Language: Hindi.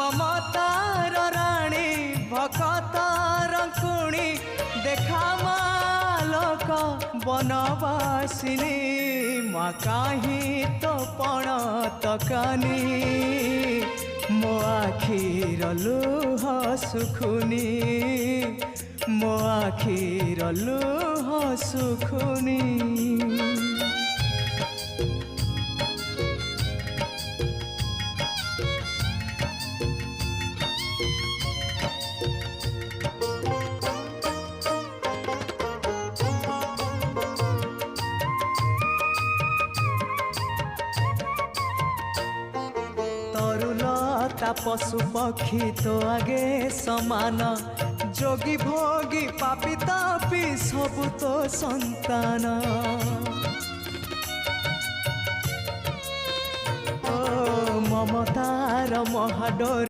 ममतार राणी भकतार कुणी देखा मालक बनवासिनी माँ काहीं तो पण तकानी मो आखिर लुह सुखुनी मो आखिर लुह सुखुनी। तरुलता पशु पक्षी तो आगे समान जोगी भोगी पापी तापी सबु तो संतान ओ ममतार महाडोर